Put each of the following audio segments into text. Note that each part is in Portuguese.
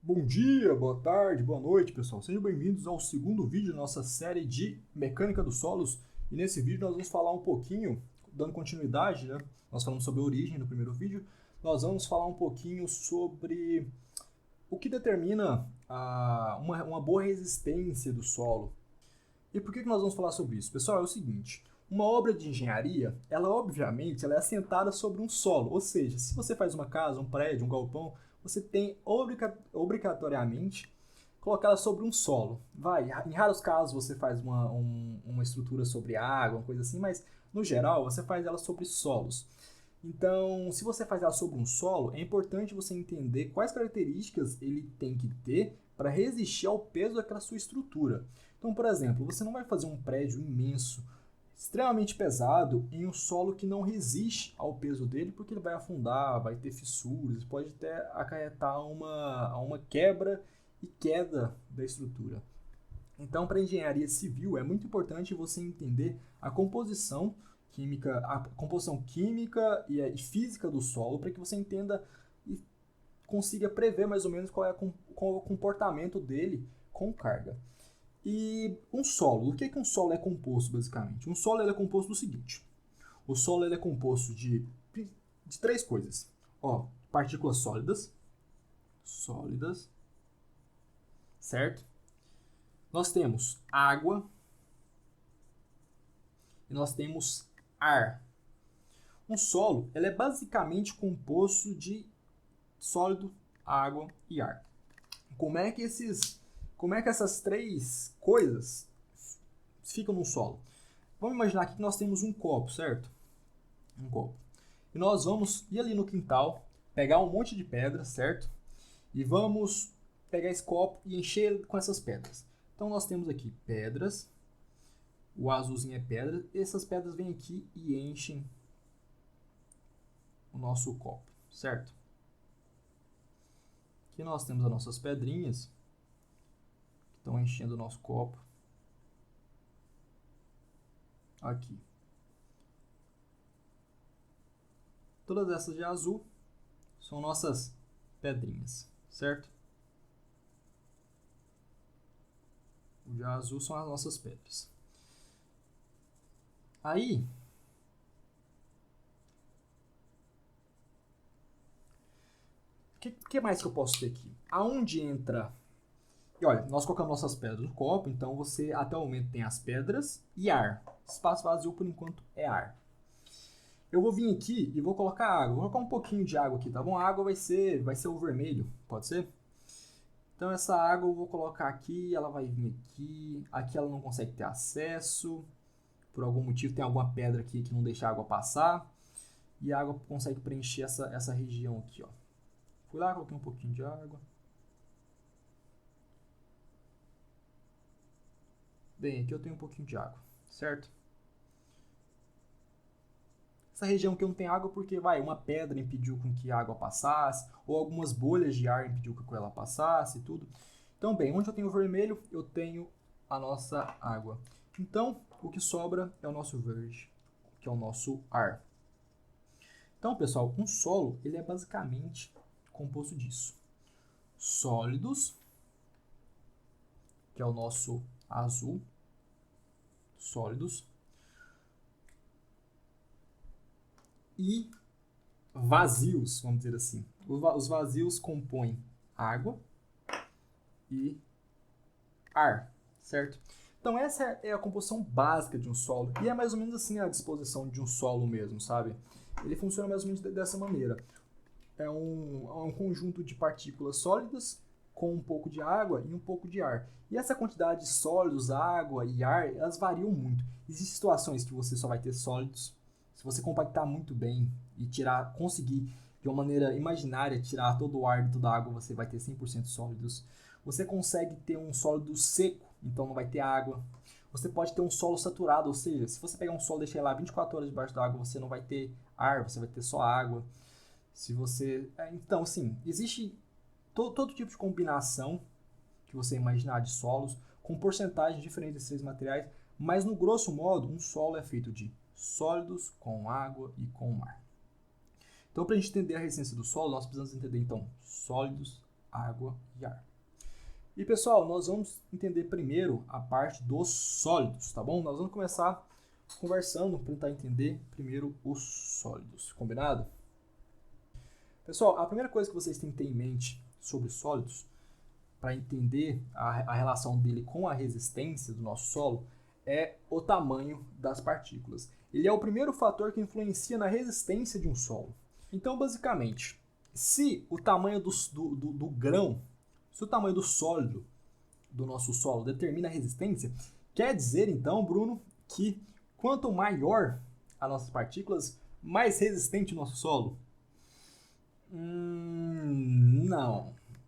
Bom dia, boa tarde, boa noite, pessoal. Sejam bem-vindos ao segundo vídeo da nossa série de Mecânica dos Solos. E nesse vídeo nós vamos falar um pouquinho, dando continuidade, né? Nós falamos sobre a origem no primeiro vídeo. Nós vamos falar um pouquinho sobre o que determina uma boa resistência do solo. E por que nós vamos falar sobre isso? Pessoal, é o seguinte. Uma obra de engenharia, ela obviamente ela é assentada sobre um solo. Ou seja, se você faz uma casa, um prédio, um galpão, você tem obrigatoriamente colocá-la sobre um solo. Em raros casos você faz uma estrutura sobre água, uma coisa assim, mas no geral você faz ela sobre solos. Então, se você faz ela sobre um solo, é importante você entender quais características ele tem que ter para resistir ao peso daquela sua estrutura. Então, por exemplo, você não vai fazer um prédio imenso, extremamente pesado, em um solo que não resiste ao peso dele, porque ele vai afundar, vai ter fissuras, pode até acarretar uma quebra e queda da estrutura. Então, para a engenharia civil, é muito importante você entender a composição química e física do solo, para que você entenda e consiga prever mais ou menos qual é o comportamento dele com carga. E um solo, o que um solo é composto basicamente? Um solo é composto do seguinte: o solo é composto de três coisas. Partículas sólidas, certo? Nós temos água e nós temos ar. Um solo é basicamente composto de sólido, água e ar. Como é que essas três coisas ficam no solo? Vamos imaginar aqui que nós temos um copo, certo? Um copo. E nós vamos ir ali no quintal, pegar um monte de pedra, certo? E vamos pegar esse copo e encher ele com essas pedras. Então nós temos aqui pedras, o azulzinho é pedra, e essas pedras vêm aqui e enchem o nosso copo, certo? Aqui nós temos as nossas pedrinhas que estão enchendo o nosso copo. Aqui. Todas essas de azul são nossas pedrinhas, certo? O de azul são as nossas pedras. Aí, o que mais que eu posso ter aqui? Aonde entra... E olha, nós colocamos nossas pedras no copo, então você até o momento tem as pedras e ar. Espaço vazio por enquanto é ar. Eu vou vir aqui e vou colocar água. Vou colocar um pouquinho de água aqui, tá bom? A água vai ser o vermelho, pode ser? Então essa água eu vou colocar aqui, ela vai vir aqui. Aqui ela não consegue ter acesso. Por algum motivo tem alguma pedra aqui que não deixa a água passar. E a água consegue preencher essa região aqui, ó. Fui lá, coloquei um pouquinho de água. Bem, aqui eu tenho um pouquinho de água, certo? Essa região aqui não tem água porque uma pedra impediu com que a água passasse, ou algumas bolhas de ar impediu que ela passasse e tudo. Então, bem, onde eu tenho o vermelho, eu tenho a nossa água. Então, o que sobra é o nosso verde, que é o nosso ar. Então, pessoal, um solo ele é basicamente composto disso. Sólidos, que é o nosso azul, sólidos, e vazios, vamos dizer assim. Os vazios compõem água e ar, certo? Então essa é a composição básica de um solo, e é mais ou menos assim a disposição de um solo mesmo, sabe? Ele funciona mais ou menos dessa maneira. É um conjunto de partículas sólidas com um pouco de água e um pouco de ar. E essa quantidade de sólidos, água e ar, elas variam muito. Existem situações que você só vai ter sólidos. Se você compactar muito bem e conseguir de uma maneira imaginária tirar todo o ar e toda a água, você vai ter 100% sólidos. Você consegue ter um sólido seco, então não vai ter água. Você pode ter um solo saturado, ou seja, se você pegar um solo e deixar ele lá 24 horas debaixo da água, você não vai ter ar, você vai ter só água. Então, assim, existe todo tipo de combinação que você imaginar de solos, com porcentagens diferentes desses três materiais, mas no grosso modo, um solo é feito de sólidos com água e com ar. Então, para a gente entender a resistência do solo, nós precisamos entender, então, sólidos, água e ar. E pessoal, nós vamos entender primeiro a parte dos sólidos, tá bom? Nós vamos começar conversando para tentar entender primeiro os sólidos, combinado? Pessoal, a primeira coisa que vocês têm que ter em mente sobre os sólidos, para entender a relação dele com a resistência do nosso solo, é o tamanho das partículas. Ele é o primeiro fator que influencia na resistência de um solo. Então, basicamente, se o tamanho do grão, se o tamanho do sólido do nosso solo determina a resistência, quer dizer, então, Bruno, que quanto maior as nossas partículas, mais resistente o nosso solo?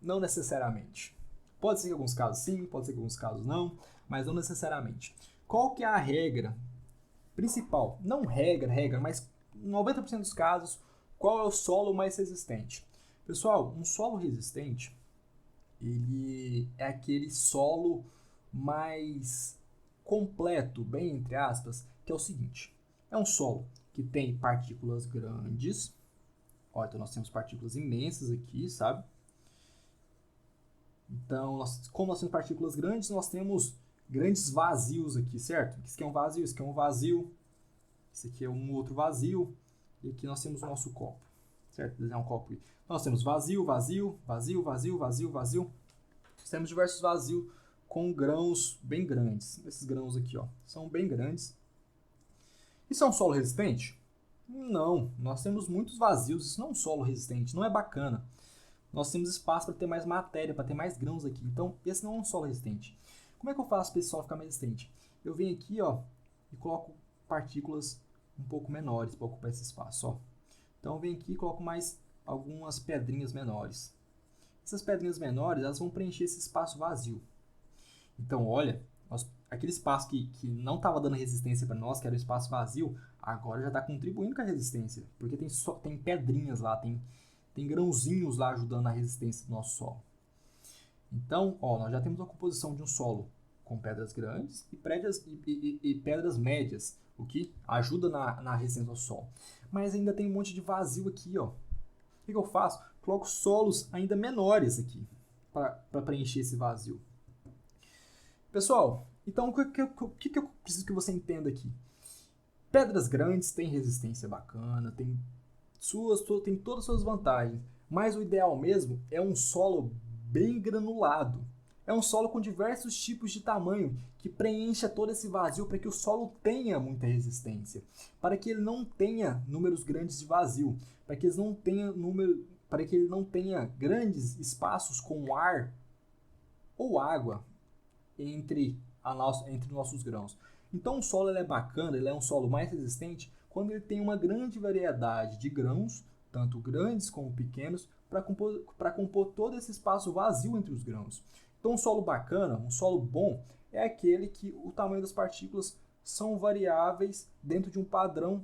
Não necessariamente. Pode ser que em alguns casos sim, pode ser que em alguns casos não, mas não necessariamente. Qual que é a regra principal? Não regra, mas em 90% dos casos, qual é o solo mais resistente? Pessoal, um solo resistente, ele é aquele solo mais completo, bem entre aspas, que é o seguinte. É um solo que tem partículas grandes. Ó, então nós temos partículas imensas aqui, sabe? Então, como nós temos partículas grandes, nós temos grandes vazios aqui, certo? Isso aqui é um vazio, isso aqui é um vazio, isso aqui é um outro vazio, e aqui nós temos o nosso copo, certo? Desenhar um copo aqui. Nós temos vazio, vazio, vazio, vazio, vazio, vazio. Nós temos diversos vazios com grãos bem grandes. Esses grãos aqui, ó, são bem grandes. Isso é um solo resistente? Não, nós temos muitos vazios, isso não é um solo resistente, não é bacana. Nós temos espaço para ter mais matéria, para ter mais grãos aqui. Então, esse não é um solo resistente. Como é que eu faço para esse solo ficar mais resistente? Eu venho aqui, ó, e coloco partículas um pouco menores para ocupar esse espaço, ó. Então, eu venho aqui e coloco mais algumas pedrinhas menores. Essas pedrinhas menores, elas vão preencher esse espaço vazio. Então, olha, aquele espaço que não estava dando resistência para nós, que era o espaço vazio, agora já está contribuindo com a resistência. Porque tem pedrinhas lá, tem grãozinhos lá ajudando na resistência do nosso solo. Então, ó, nós já temos a composição de um solo com pedras grandes e pedras médias, o que ajuda na resistência do solo. Mas ainda tem um monte de vazio aqui, ó. O que eu faço? Coloco solos ainda menores aqui para preencher esse vazio. Pessoal, então o que eu preciso que você entenda aqui? Pedras grandes têm resistência bacana, tem todas as suas vantagens, mas o ideal mesmo é um solo bem granulado. É um solo com diversos tipos de tamanho que preencha todo esse vazio para que o solo tenha muita resistência, para que ele não tenha números grandes de vazio, para que ele não tenha grandes espaços com ar ou água entre nossos grãos. Então o solo ele é bacana, ele é um solo mais resistente quando ele tem uma grande variedade de grãos, tanto grandes como pequenos, para compor todo esse espaço vazio entre os grãos. Então um solo bacana, um solo bom, é aquele que o tamanho das partículas são variáveis dentro de um padrão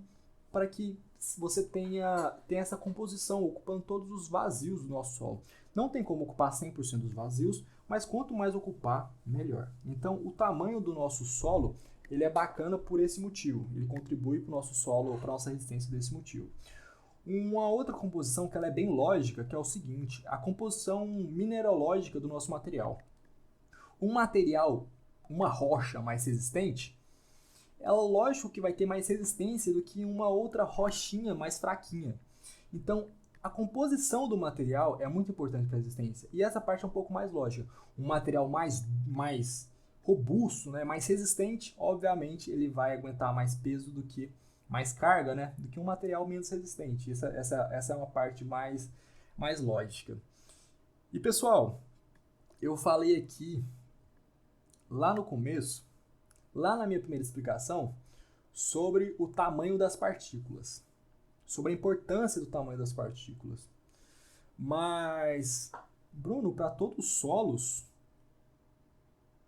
para que você tenha essa composição, ocupando todos os vazios do nosso solo. Não tem como ocupar 100% dos vazios, mas quanto mais ocupar, melhor. Então, o tamanho do nosso solo, ele é bacana por esse motivo. Ele contribui para o nosso solo, para a nossa resistência desse motivo. Uma outra composição que ela é bem lógica, que é o seguinte, a composição mineralógica do nosso material. Um material, uma rocha mais resistente, ela lógico que vai ter mais resistência do que uma outra rochinha mais fraquinha. Então, a composição do material é muito importante para a resistência. E essa parte é um pouco mais lógica. Um material mais robusto, né, mais resistente, obviamente, ele vai aguentar mais peso do que mais carga, né, do que um material menos resistente. Essa é uma parte mais lógica. E pessoal, eu falei aqui lá no começo, lá na minha primeira explicação, sobre o tamanho das partículas, sobre a importância do tamanho das partículas. Mas, Bruno, para todos os solos,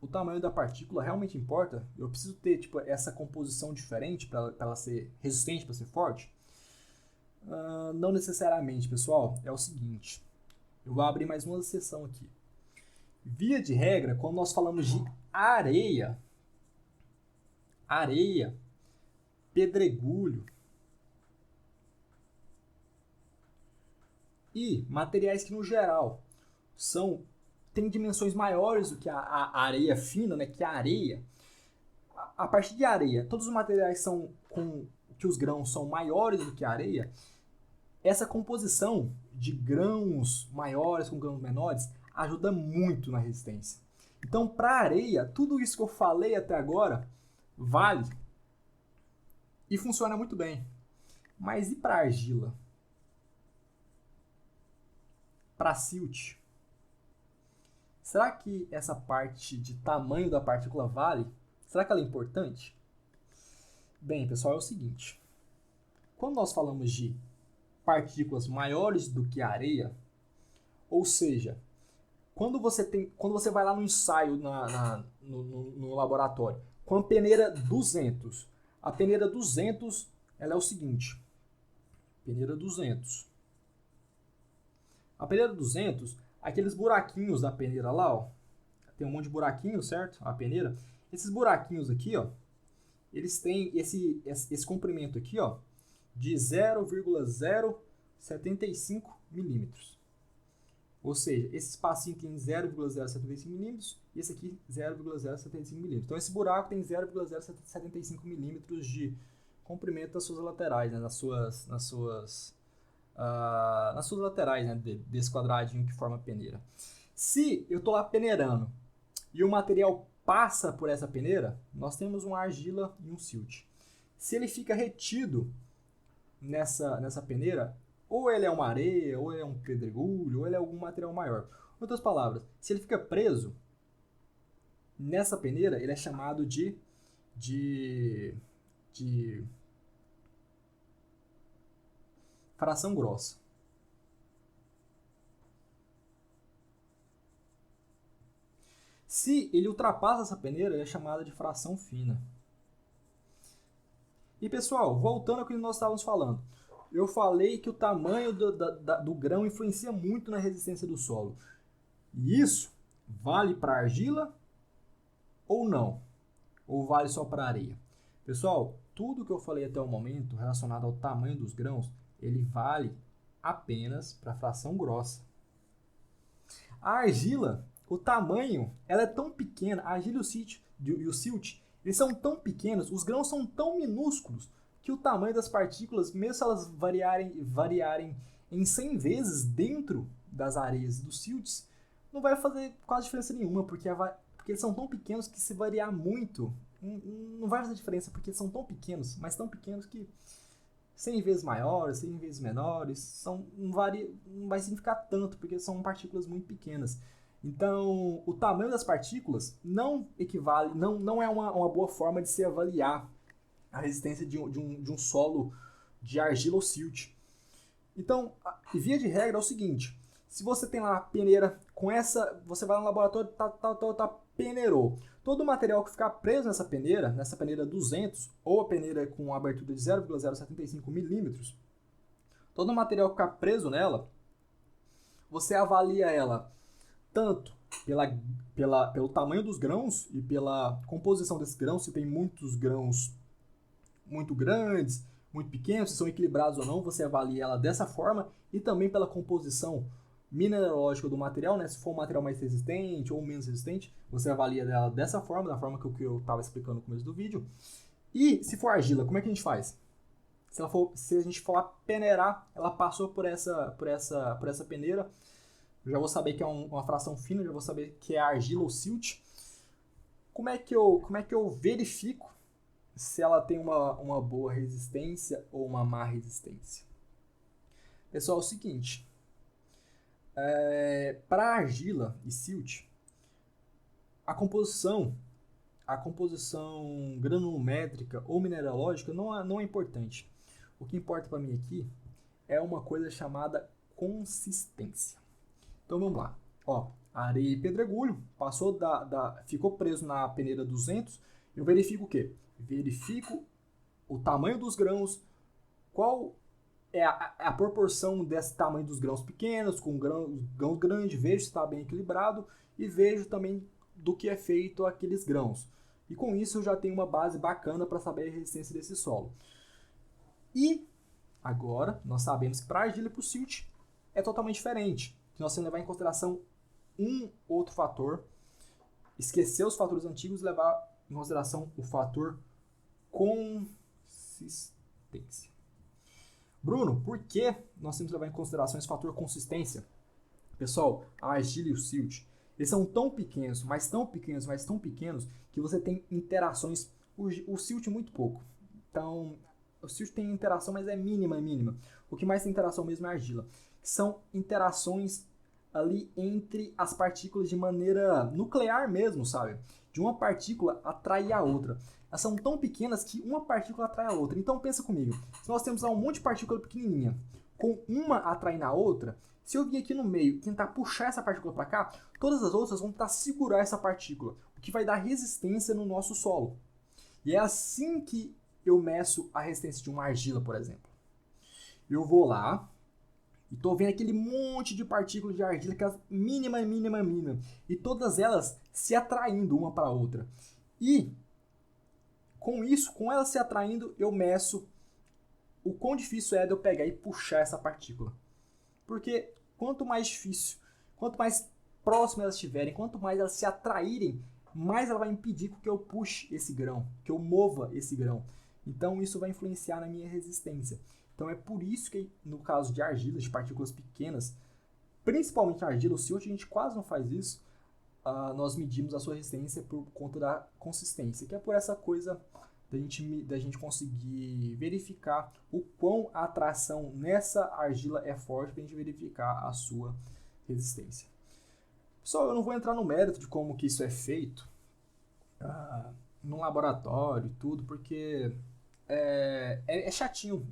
o tamanho da partícula realmente importa? Eu preciso ter essa composição diferente para ela ser resistente, para ser forte? Não necessariamente, pessoal. É o seguinte, eu vou abrir mais uma seção aqui. Via de regra, quando nós falamos de areia, pedregulho e materiais que, no geral, têm dimensões maiores do que a areia fina, né, que a areia. A partir de areia, todos os materiais que os grãos são maiores do que a areia, essa composição de grãos maiores com grãos menores ajuda muito na resistência. Então, para a areia, tudo isso que eu falei até agora vale e funciona muito bem. Mas e para a argila? Para a silt? Será que essa parte de tamanho da partícula vale? Será que ela é importante? Bem, pessoal, é o seguinte. Quando nós falamos de partículas maiores do que a areia, ou seja, quando você vai lá no ensaio no laboratório com a peneira 200, a peneira 200 ela é o seguinte, peneira 200. A peneira 200, aqueles buraquinhos da peneira lá, ó, tem um monte de buraquinho, certo? A peneira, esses buraquinhos aqui, ó, eles têm esse comprimento aqui, ó, de 0,075 milímetros. Ou seja, esse espacinho tem 0,075 milímetros e esse aqui 0,075 milímetros. Então esse buraco tem 0,075 milímetros de comprimento das suas laterais, né? nas suas laterais, né? Desse quadradinho que forma a peneira. Se eu estou lá peneirando e o material passa por essa peneira, nós temos uma argila e um silt. Se ele fica retido nessa peneira, ou ele é uma areia, ou ele é um pedregulho, ou ele é algum material maior. Em outras palavras, se ele fica preso nessa peneira, ele é chamado de fração grossa. Se ele ultrapassa essa peneira, ele é chamado de fração fina. E pessoal, voltando ao que nós estávamos falando, eu falei que o tamanho do grão influencia muito na resistência do solo. E isso vale para argila ou não? Ou vale só para areia? Pessoal, tudo que eu falei até o momento relacionado ao tamanho dos grãos, ele vale apenas para a fração grossa. A argila, o tamanho, ela é tão pequena, a argila e o silt, eles são tão pequenos, os grãos são tão minúsculos, que o tamanho das partículas, mesmo se elas variarem em 100 vezes dentro das areias dos silts, não vai fazer quase diferença nenhuma, porque eles são tão pequenos que se variar muito, não vai fazer diferença, porque eles são tão pequenos, mas tão pequenos que 100 vezes maiores, 100 vezes menores, não vai significar tanto, porque são partículas muito pequenas. Então, o tamanho das partículas não equivale, não é uma boa forma de se avaliar a resistência de um solo de argila ou silt. Então, via de regra é o seguinte, se você tem lá a peneira com essa, você vai no laboratório, peneirou. Todo o material que ficar preso nessa peneira 200, ou a peneira com abertura de 0,075 milímetros, todo o material que ficar preso nela, você avalia ela tanto pelo tamanho dos grãos e pela composição desses grãos, se tem muitos grãos muito grandes, muito pequenos, se são equilibrados ou não, você avalia ela dessa forma, e também pela composição mineralógica do material, né? Se for um material mais resistente ou menos resistente, você avalia ela dessa forma, da forma que eu estava explicando no começo do vídeo. E se for argila, como é que a gente faz? Se a gente for lá peneirar, ela passou por essa peneira, eu já vou saber que é uma fração fina, já vou saber que é argila ou silt. Como é que eu verifico se ela tem uma boa resistência ou uma má resistência? Pessoal, é o seguinte, para argila e silt, a composição granulométrica ou mineralógica não é importante. O que importa para mim aqui é uma coisa chamada consistência. Então vamos lá. Ó, areia e pedregulho passou ficou preso na peneira 200. Eu verifico o quê? Verifico o tamanho dos grãos, qual é a proporção desse tamanho dos grãos pequenos com grãos grandes, vejo se está bem equilibrado e vejo também do que é feito aqueles grãos. E com isso eu já tenho uma base bacana para saber a resistência desse solo. E agora nós sabemos que para a argila e para o silt é totalmente diferente. Nós temos que levar em consideração um outro fator, esquecer os fatores antigos e levar em consideração o fator consistência. Bruno, por que nós temos que levar em consideração esse fator consistência? Pessoal, a argila e o silt, eles são tão pequenos, mas tão pequenos, mas tão pequenos, que você tem interações, o silt muito pouco. Então, o silt tem interação, mas é mínima, é mínima. O que mais tem interação mesmo é a argila. São interações ali entre as partículas de maneira nuclear mesmo, sabe? De uma partícula atrair a outra. Elas são tão pequenas que uma partícula atrai a outra. Então pensa comigo, se nós temos lá um monte de partícula pequenininha, com uma atraindo a outra, se eu vir aqui no meio e tentar puxar essa partícula para cá, todas as outras vão tentar segurar essa partícula, o que vai dar resistência no nosso solo. E é assim que eu meço a resistência de uma argila, por exemplo. Eu vou lá e estou vendo aquele monte de partículas de argila, que é mínima, mínima, mínima, e todas elas se atraindo uma para a outra. E com isso, com elas se atraindo, eu meço o quão difícil é de eu pegar e puxar essa partícula. Porque quanto mais difícil, quanto mais próximas elas estiverem, quanto mais elas se atraírem, mais ela vai impedir que eu puxe esse grão, que eu mova esse grão. Então isso vai influenciar na minha resistência. Então é por isso que no caso de argilas, de partículas pequenas, principalmente a argila, o silt, a gente quase não faz isso, nós medimos a sua resistência por conta da consistência, que é por essa coisa da gente conseguir verificar o quão a atração nessa argila é forte para a gente verificar a sua resistência. Pessoal, eu não vou entrar no mérito de como que isso é feito num laboratório e tudo, porque é chatinho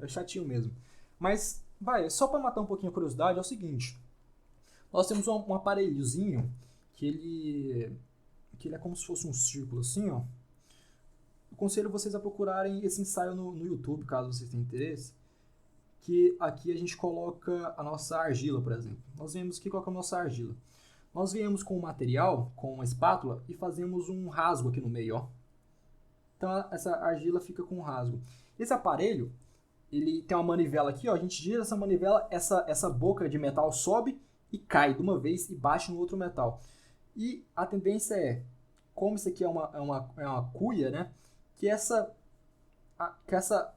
mesmo. Mas, só para matar um pouquinho a curiosidade, é o seguinte. Nós temos um aparelhozinho que ele é como se fosse um círculo assim, ó. Aconselho vocês a procurarem esse ensaio no YouTube, caso vocês tenham interesse. Que aqui a gente coloca a nossa argila, por exemplo. Nós vemos que qual é a nossa argila. Nós viemos com o material, com uma espátula, e fazemos um rasgo aqui no meio, ó. Então essa argila fica com um rasgo. Esse aparelho, ele tem uma manivela aqui, ó. A gente gira essa manivela, essa boca de metal sobe e cai de uma vez e bate no outro metal. E a tendência é, como isso aqui é uma cuia, né? Que essa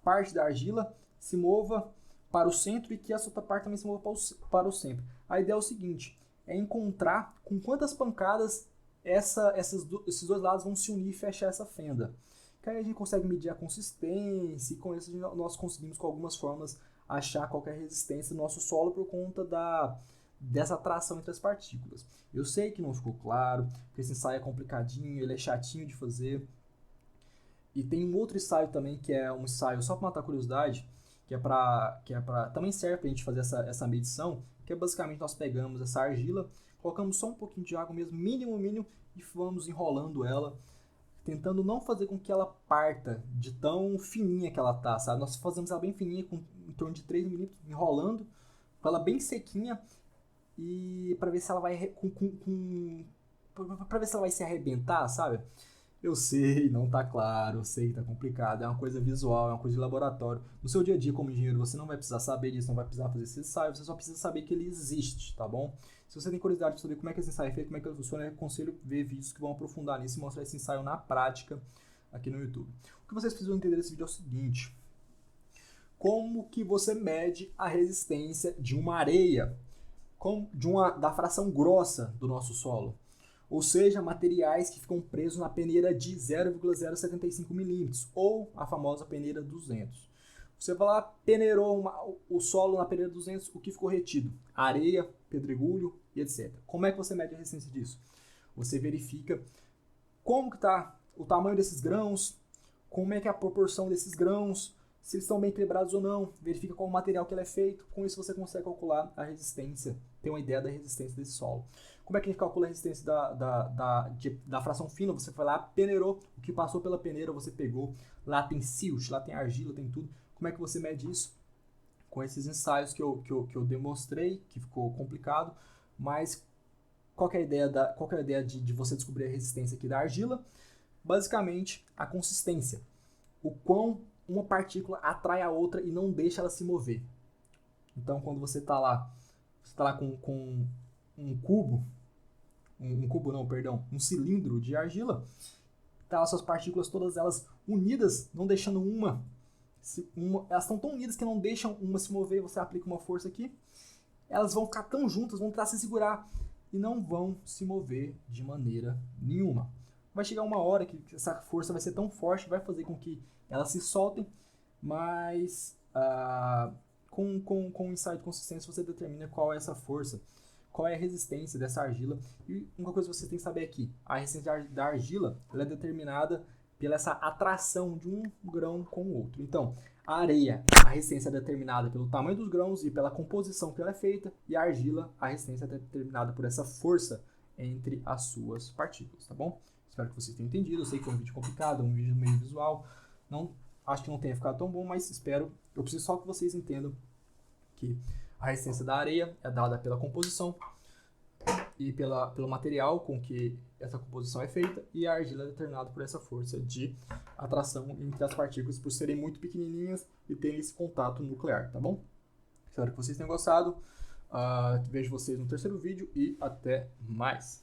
parte da argila se mova para o centro e que essa outra parte também se mova para o centro. A ideia é o seguinte, é encontrar com quantas pancadas esses dois lados vão se unir e fechar essa fenda. Que aí a gente consegue medir a consistência e com isso nós conseguimos com algumas formas achar qualquer resistência no nosso solo por conta dessa atração entre as partículas. Eu sei que não ficou claro, que esse ensaio é complicadinho, ele é chatinho de fazer. E tem um outro ensaio também, que é um ensaio só para matar a curiosidade, que também serve para a gente fazer essa medição, que é basicamente nós pegamos essa argila, colocamos só um pouquinho de água mesmo, mínimo, e vamos enrolando ela, tentando não fazer com que ela parta de tão fininha que ela tá, sabe? Nós fazemos ela bem fininha, com em torno de 3 milímetros, enrolando, com ela bem sequinha, e para ver se ela vai para ver se ela vai se arrebentar, sabe? Eu sei, não tá claro, eu sei que tá complicado, é uma coisa visual, é uma coisa de laboratório. No seu dia a dia como engenheiro, você não vai precisar saber disso, não vai precisar fazer esse ensaio, você só precisa saber que ele existe, tá bom? Se você tem curiosidade de saber como é que esse ensaio é feito, como é que ele funciona, eu aconselho ver vídeos que vão aprofundar nisso e mostrar esse ensaio na prática aqui no YouTube. O que vocês precisam entender desse vídeo é o seguinte: como que você mede a resistência de uma areia, da fração grossa do nosso solo? Ou seja, materiais que ficam presos na peneira de 0,075 milímetros, ou a famosa peneira 200. Você vai lá, peneirou o solo na peneira 200, o que ficou retido? Areia, pedregulho e etc. Como é que você mede a resistência disso? Você verifica como que está o tamanho desses grãos, como é que é a proporção desses grãos, se eles estão bem equilibrados ou não, verifica qual o material que ele é feito, com isso você consegue calcular a resistência, ter uma ideia da resistência desse solo. Como é que a gente calcula a resistência da fração fina? Você foi lá, peneirou, o que passou pela peneira você pegou, lá tem silt, lá tem argila, tem tudo. Como é que você mede isso? Com esses ensaios que eu demonstrei, que ficou complicado, mas qual que é a ideia de você descobrir a resistência aqui da argila? Basicamente, a consistência. O quão uma partícula atrai a outra e não deixa ela se mover. Então, quando você está lá com um cubo um cilindro de argila, tá as suas partículas todas elas unidas, não deixando elas estão tão unidas que não deixam uma se mover, você aplica uma força aqui, elas vão ficar tão juntas, vão tentar se segurar e não vão se mover de maneira nenhuma. Vai chegar uma hora que essa força vai ser tão forte que vai fazer com que elas se soltem, mas com o insight de consistência você determina qual é essa força, qual é a resistência dessa argila. E uma coisa que você tem que saber aqui, a resistência da argila ela é determinada pela essa atração de um grão com o outro. Então, a areia, a resistência é determinada pelo tamanho dos grãos e pela composição que ela é feita, e a argila, a resistência é determinada por essa força entre as suas partículas, tá bom? Espero que vocês tenham entendido. Eu sei que é um vídeo complicado, um vídeo meio visual, acho que não tenha ficado tão bom, mas eu preciso só que vocês entendam que a resistência da areia é dada pela composição e pelo material com que essa composição é feita, e a argila é determinada por essa força de atração entre as partículas por serem muito pequenininhas e terem esse contato nuclear, tá bom? Espero que vocês tenham gostado. Vejo vocês no terceiro vídeo e até mais!